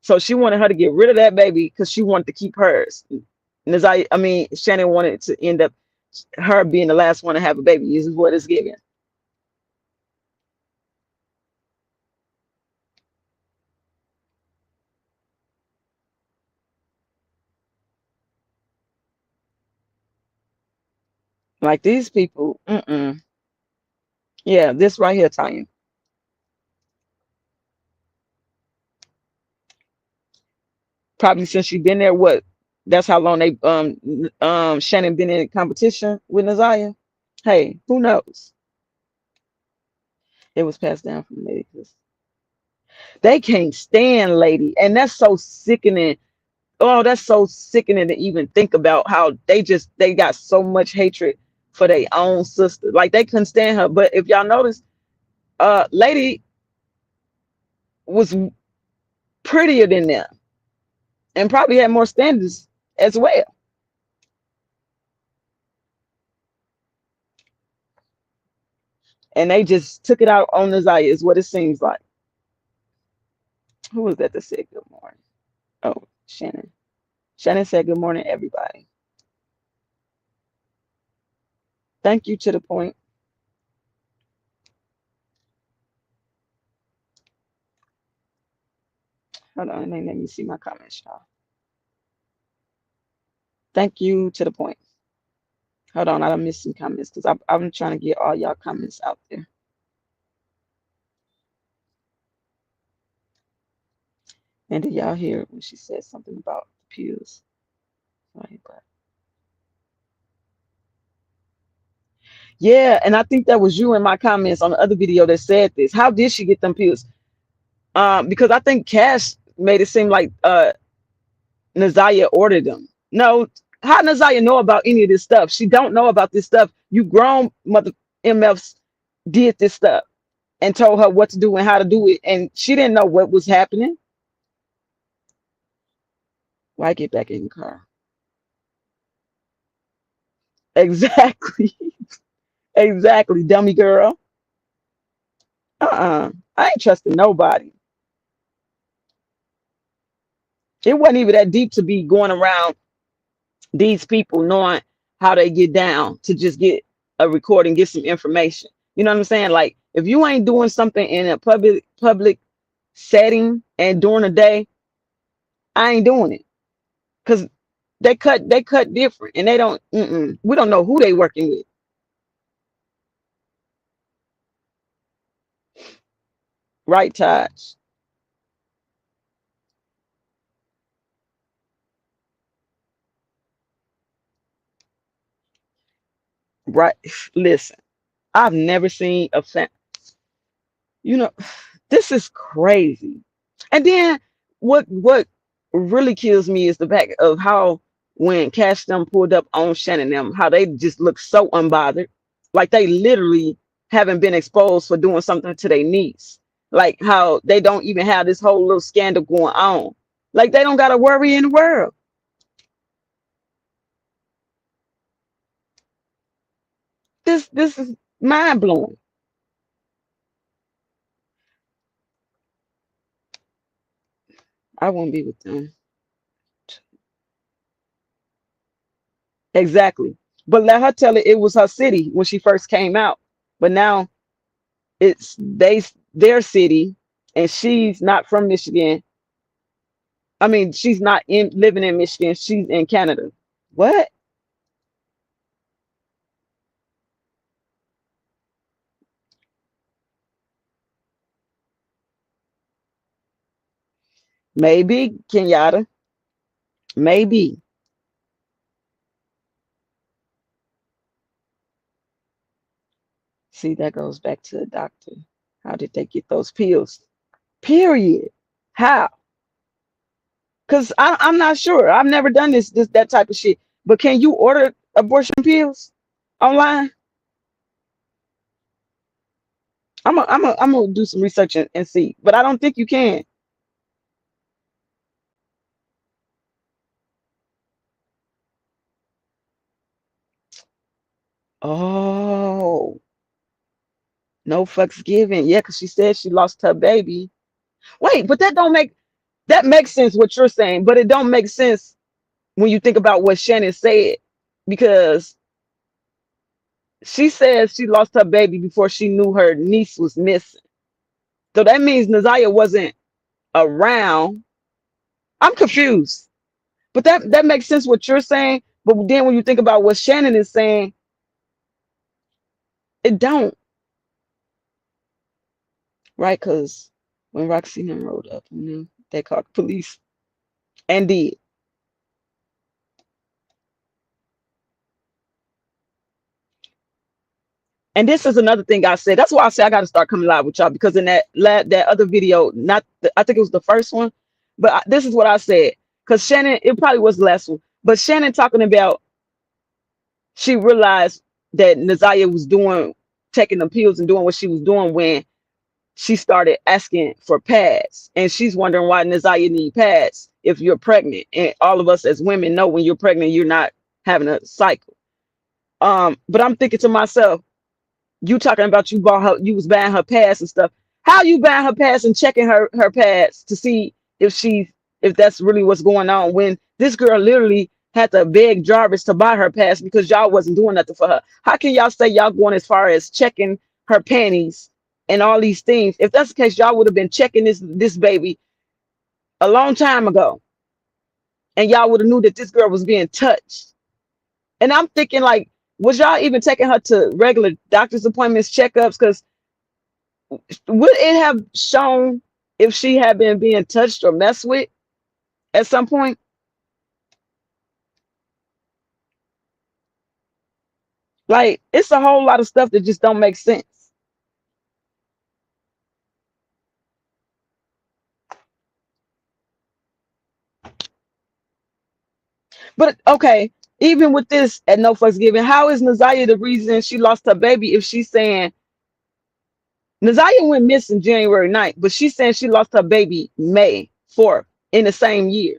So she wanted her to get rid of that baby because she wanted to keep hers. Shannon wanted to end up her being the last one to have a baby. This is what it's giving. Like these people, yeah, this right here, Tanya. Probably since she been there, what? That's how long they Shannon been in competition with Naziah. Hey, who knows? It was passed down from lady. They can't stand lady, and that's so sickening. Oh, that's so sickening to even think about how they got so much hatred for their own sister. Like they couldn't stand her. But if y'all notice, lady was prettier than them and probably had more standards as well. And they just took it out on Naziah, is what it seems like. Who was that that said good morning? Oh, Shannon. Shannon said good morning, everybody. Thank you to the point. Hold on, let me see my comments, y'all. Thank you to the point. Hold on, I done missed some comments because I'm trying to get all y'all comments out there. And did y'all hear when she said something about the pews? Sorry, but yeah, and I think that was you in my comments on the other video that said this. How did she get them pews? Because I think Cash made it seem like Naziah ordered them. No, how Naziah know about any of this stuff? She don't know about this stuff. You grown mother MFs did this stuff and told her what to do and how to do it, and she didn't know what was happening. Why get back in the car? Exactly. Exactly, dummy girl. I ain't trusting nobody. It wasn't even that deep to be going around these people knowing how they get down to just get a recording, get some information. You know what I'm saying? Like if you ain't doing something in a public setting and during the day, I ain't doing it. Because they cut different and they don't we don't know who they working with. Right, Taj? Right. Listen, I've never seen a you know, this is crazy. And then what really kills me is the fact of how when Cash them pulled up on Shannon them, how they just look so unbothered. Like they literally haven't been exposed for doing something to their niece. Like how they don't even have this whole little scandal going on. Like they don't got to worry in the world. This is mind blowing. I won't be with them. Exactly. But let her tell it was her city when she first came out. But now it's their city and she's not from Michigan. I mean, she's not in living in Michigan. She's in Canada. What? Maybe Kenyatta. Maybe. See, that goes back to the doctor. How did they get those pills? Period. How? Because I'm not sure. I've never done this that type of shit. But can you order abortion pills online? I'm gonna do some research and see, but I don't think you can. Oh, no fucks given. Yeah, because she said she lost her baby. Wait, but that makes sense what you're saying, but it don't make sense when you think about what Shannon said because she says she lost her baby before she knew her niece was missing. So that means Naziah wasn't around. I'm confused. But that makes sense what you're saying. But then when you think about what Shannon is saying, it don't, right? Because when Roxana rolled up on them, they called the police and did. And this is another thing I said. That's why I say I got to start coming live with y'all because in that other video, I think it was the first one, but this is what I said because Shannon, it probably was the last one, but Shannon talking about she realized that Naziah was taking the pills and doing what she was doing when she started asking for pads, and she's wondering why Naziah need pads if you're pregnant, and all of us as women know when you're pregnant you're not having a cycle. But I'm thinking to myself, you talking about you was buying her pads and stuff. How you buying her pads and checking her pads to see if that's really what's going on when this girl literally had to beg Jarvis to buy her pads because y'all wasn't doing nothing for her? How can y'all say y'all going as far as checking her panties and all these things? If that's the case, y'all would have been checking this baby a long time ago, and y'all would have knew that this girl was being touched. And I'm thinking like, was y'all even taking her to regular doctor's appointments, checkups? Because would it have shown if she had been being touched or messed with at some point? Like, it's a whole lot of stuff that just don't make sense. But okay, even with this at no fucks given, how is Naziah the reason she lost her baby if she's saying Naziah went missing January 9th, but she's saying she lost her baby May 4th in the same year?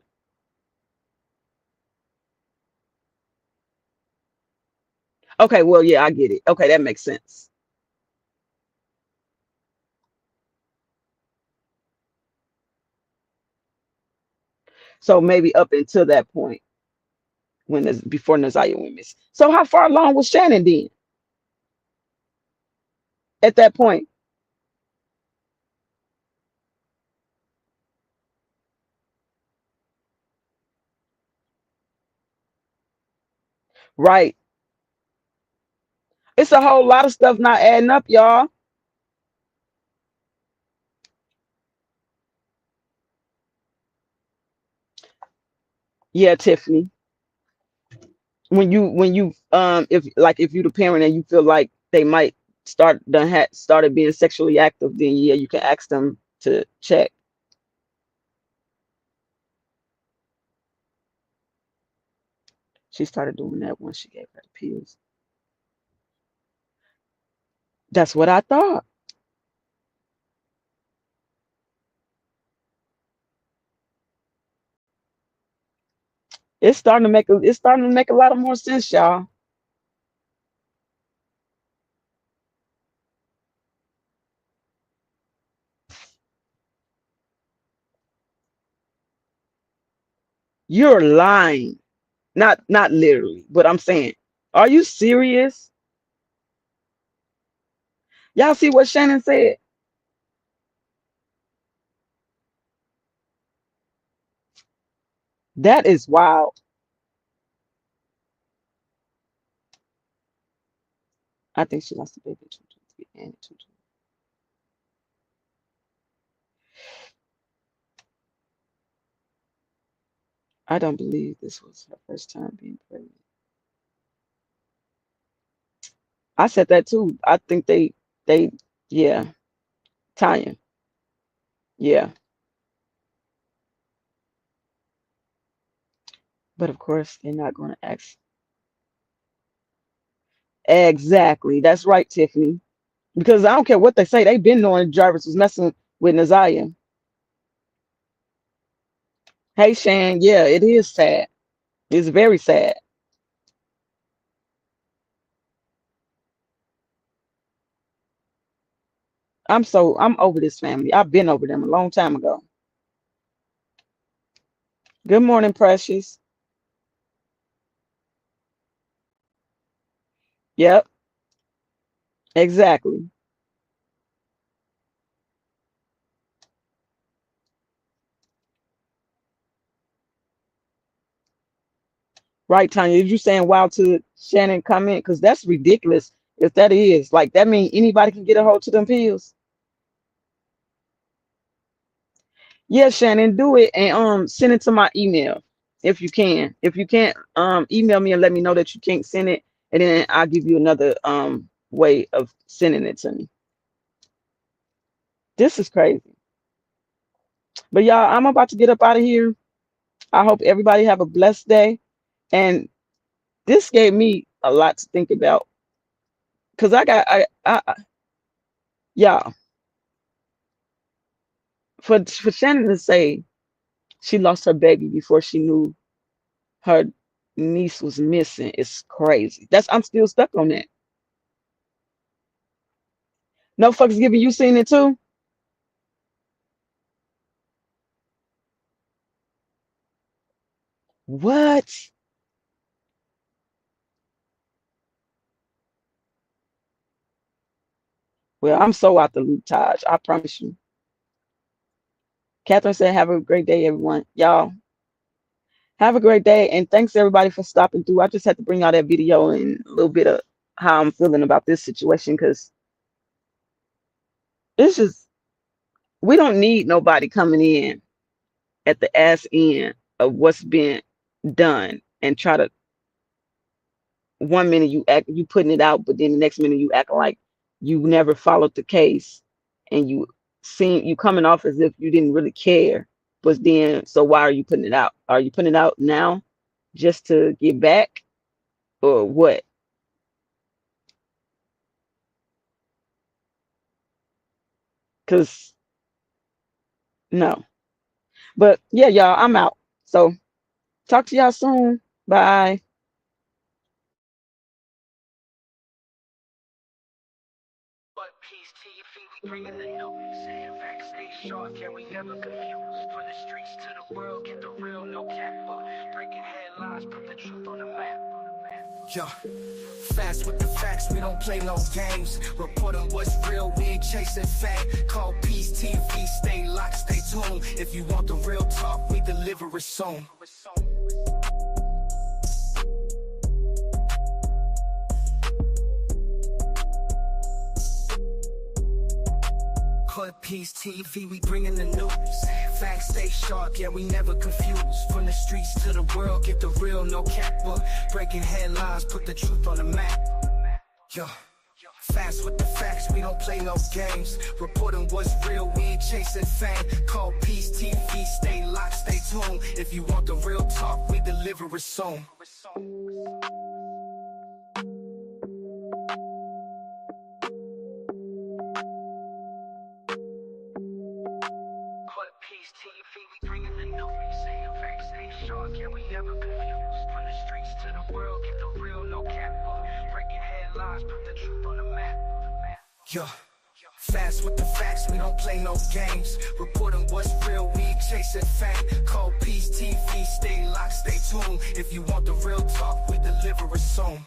Okay, well, yeah, I get it. Okay, that makes sense. So maybe up until that point before Naziah went missing. So how far along was Shannon then at that point? Right. It's a whole lot of stuff not adding up, y'all. Yeah, Tiffany. If you the parent and you feel like they might started being sexually active, then yeah, you can ask them to check. She started doing that once she gave her the pills. That's what I thought. It's starting to make a lot of more sense, y'all. You're lying. Not literally, but I'm saying, are you serious? Y'all see what Shannon said? That is wild. I think she lost the baby in 2023 and 2020. I don't believe this was her first time being pregnant. I said that too. I think they, yeah, Tanya, yeah. But of course, they're not going to ask. Exactly. That's right, Tiffany. Because I don't care what they say, they've been knowing Jarvis was messing with Naziah. Hey, Shan, yeah, it is sad. It's very sad. I'm over this family. I've been over them a long time ago. Good morning, Precious. Yep, exactly. Right, Tanya. Did you saying wow to Shannon comment? Because that's ridiculous. If that is like that mean anybody can get a hold to them pills. Yeah, Shannon, do it and send it to my email if you can. If you can't, email me and let me know that you can't send it, and then I'll give you another way of sending it to me. This is crazy. But y'all, I'm about to get up out of here. I hope everybody have a blessed day. And this gave me a lot to think about because y'all, for Shannon to say she lost her baby before she knew her niece was missing is crazy. I'm still stuck on that. No fucks giving. You seen it too? What? Well, I'm so out the loop, Taj. I promise you. Catherine said, "Have a great day, everyone. Y'all have a great day, and thanks everybody for stopping through. I just had to bring out that video and a little bit of how I'm feeling about this situation because it's just we don't need nobody coming in at the ass end of what's been done and try to 1 minute you putting it out, but then the next minute you acting like you never followed the case and you coming off as if you didn't really care. But then so why are you putting it out? Are you putting it out now just to get back or what? Because no. But yeah, y'all, I'm out. So talk to y'all soon. Bye. But peace to your feet, we bringing the news. Facts stay sharp, yeah, we never confused. From the streets to the world, get the real, no cap. Breaking headlines, put the truth on the map. Yeah, fast with the facts, we don't play no games. Reporting what's real, we ain't chasing fame. Call Peace TV, stay locked, stay tuned. If you want the real talk, we deliver it soon. Put Peace TV, we bringing the news. Facts stay sharp, yeah, we never confused. From the streets to the world, get the real, no cap. Breaking headlines, put the truth on the map. Yeah, fast with the facts, we don't play no games. Reporting what's real, we ain't chasing fame. Call Peace TV, stay locked, stay tuned. If you want the real talk, we deliver it soon. Peace TV, we bringing the news. Facts stay sharp, yeah, we never confused. From the streets to the world, get the real, no cap. Breaking headlines, put the truth on the map. Yeah, fast with the facts, we don't play no games. Reporting what's real, we ain't chasing fame. Call Peace TV, stay locked, stay tuned. If you want the real talk, we deliver it soon.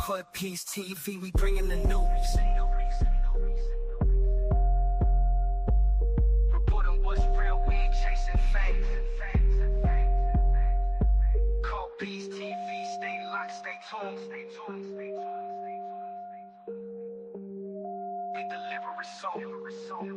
Put Peace TV, we bringing the news. Reporting what's real, we ain't chasing fame. Call Peace TV, stay locked, stay tuned. We deliver it soon. Deliver it soon.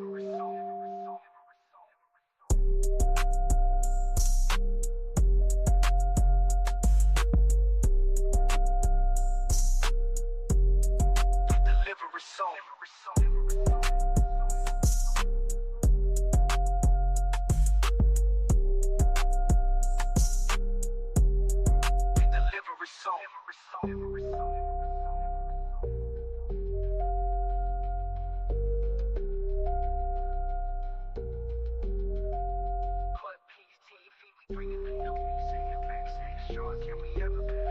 Bringing the news, backstage shows, can we ever